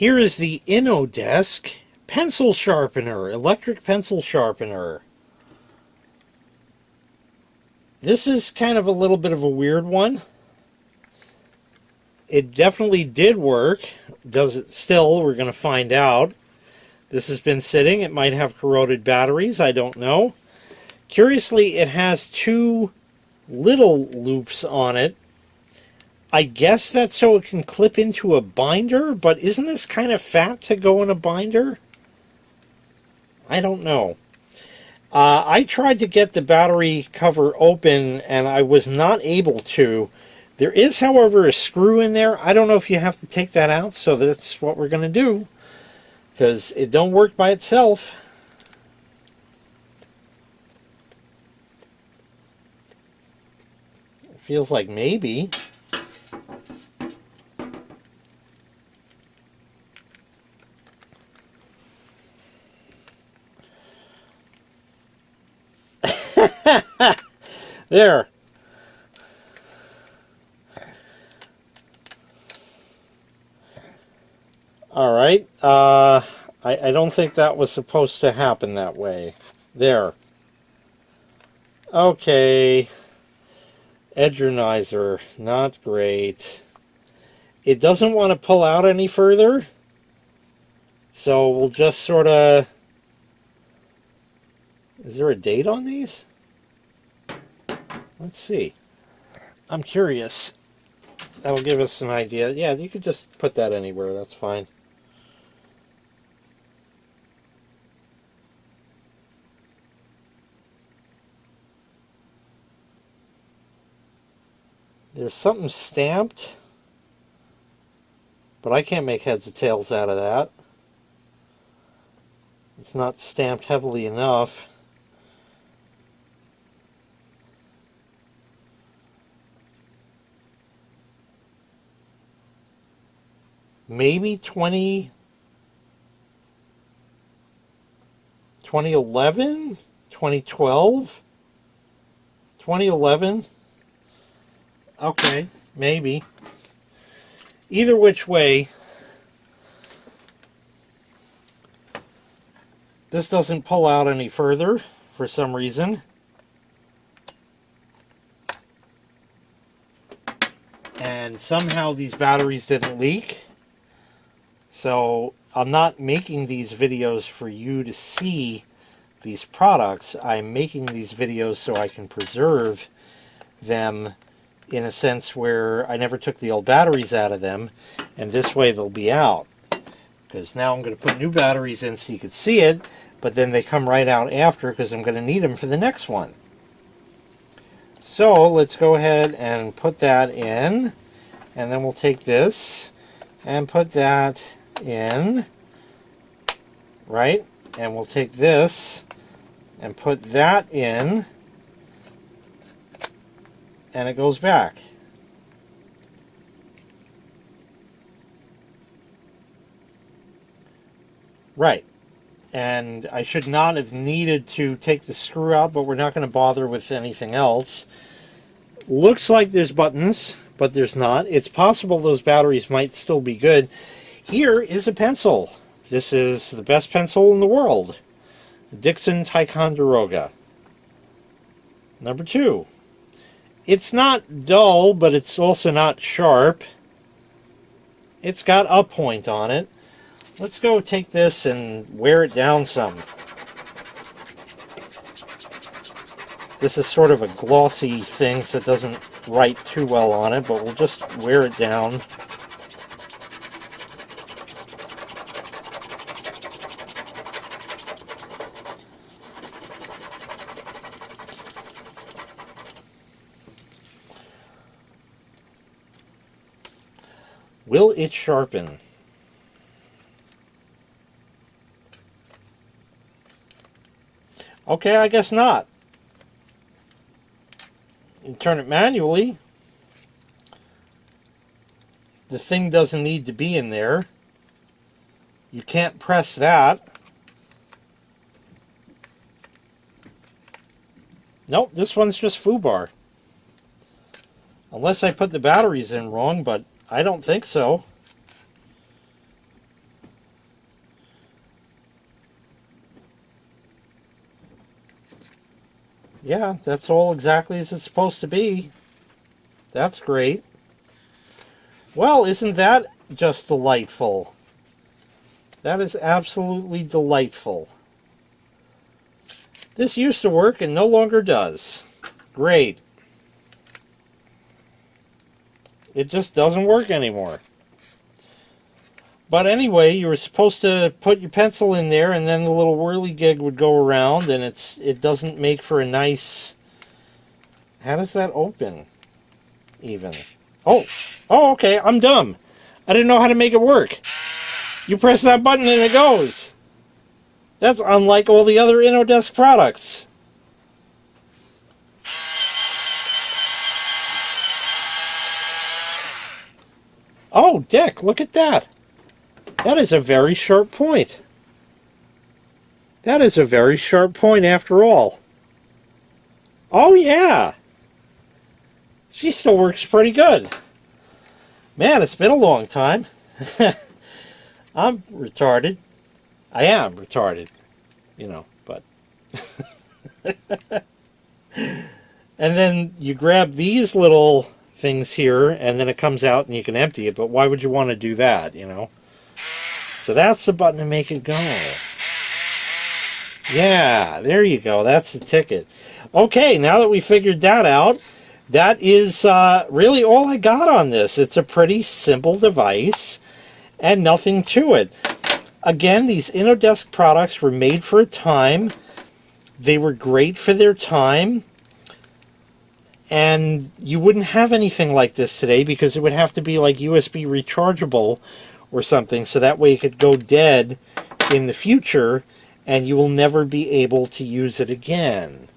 Here is the InnoDesk pencil sharpener, electric pencil sharpener. This is kind of a little bit of a weird one. It definitely did work. Does it still? We're going to find out. This has been sitting. It might have corroded batteries. I don't know. Curiously, it has two little loops on it. I guess that's so it can clip into a binder, but isn't this kind of fat to go in a binder? I don't know. I tried to get the battery cover open, and I was not able to. There is, however, a screw in there. I don't know if you have to take that out, so that's what we're going to do, because it don't work by itself. It feels like maybe. There. All right. I don't think that was supposed to happen that way. There. Okay. Edgernizer. Not great. It doesn't want to pull out any further. So we'll just sort of... Is there a date on these? Let's see. I'm curious. That'll give us an idea. Yeah, you could just put that anywhere. That's fine. There's something stamped, but I can't make heads or tails out of that. It's not stamped heavily enough. Maybe 2011, 2012, 2011. Okay, maybe. Either which way, this doesn't pull out any further for some reason. And somehow these batteries didn't leak. So I'm not making these videos for you to see these products. I'm making these videos so I can preserve them in a sense where I never took the old batteries out of them, and this way they'll be out. Because now I'm going to put new batteries in so you can see it, but then they come right out after because I'm going to need them for the next one. So let's go ahead and put that in, and then we'll take this and put that in, right? And we'll take this and put that in, and it goes back. Right. And I should not have needed to take the screw out, but we're not going to bother with anything else. Looks like there's buttons, but there's not. It's possible those batteries might still be good. Here is a pencil. This is the best pencil in the world. Dixon Ticonderoga. Number 2. It's not dull, but it's also not sharp. It's got a point on it. Let's go take this and wear it down some. This is sort of a glossy thing, so it doesn't write too well on it, but we'll just wear it down. Will it sharpen? Okay, I guess not. You turn it manually. The thing doesn't need to be in there. You can't press that. Nope, this one's just foobar. Unless I put the batteries in wrong, but I don't think so. Yeah, that's all exactly as it's supposed to be. That's great. Well, isn't that just delightful? That is absolutely delightful. This used to work and no longer does. Great. It just doesn't work anymore. But anyway, you were supposed to put your pencil in there and then the little whirligig would go around, and it doesn't make for a nice... How does that open even? Oh, okay, I'm dumb. I didn't know how to make it work. You press that button and it goes. That's unlike all the other InnoDesk products. Oh, Dick, look at that. That is a very sharp point. That is a very sharp point after all. Oh, yeah. She still works pretty good. Man, it's been a long time. I'm retarded. I am retarded, you know, but... And then you grab these little things here, and then it comes out and you can empty it, but why would you want to do that, you know? So that's the button to make it go. Yeah, there you go. That's the ticket. Okay, now that we figured that out, that is really all I got on this. It's a pretty simple device and nothing to it. Again, these InnoDesk products were made for a time. They were great for their time. And you wouldn't have anything like this today because it would have to be like USB rechargeable or something, so that way it could go dead in the future and you will never be able to use it again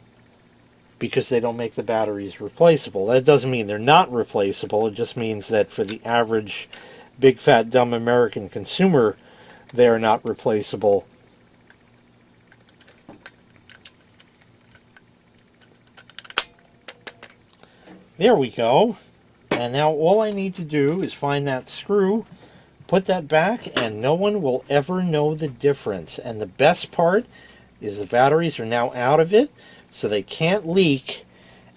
because they don't make the batteries replaceable. That doesn't mean they're not replaceable. It just means that for the average big fat dumb American consumer, they are not replaceable. There we go. And now all I need to do is find that screw, put that back, and no one will ever know the difference. And the best part is the batteries are now out of it, so they can't leak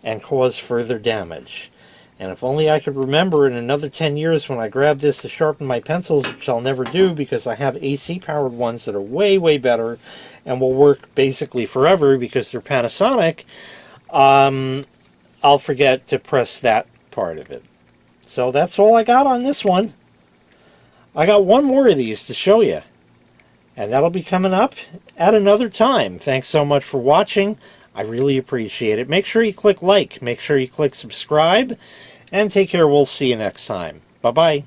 and cause further damage. And if only I could remember in another 10 years when I grab this to sharpen my pencils, which I'll never do because I have AC-powered ones that are way, way better and will work basically forever because they're Panasonic, I'll forget to press that part of it. So that's all I got on this one. I got one more of these to show you, and that'll be coming up at another time. Thanks so much for watching. I really appreciate it. Make sure you click like, make sure you click subscribe, and take care. We'll see you next time. Bye-bye.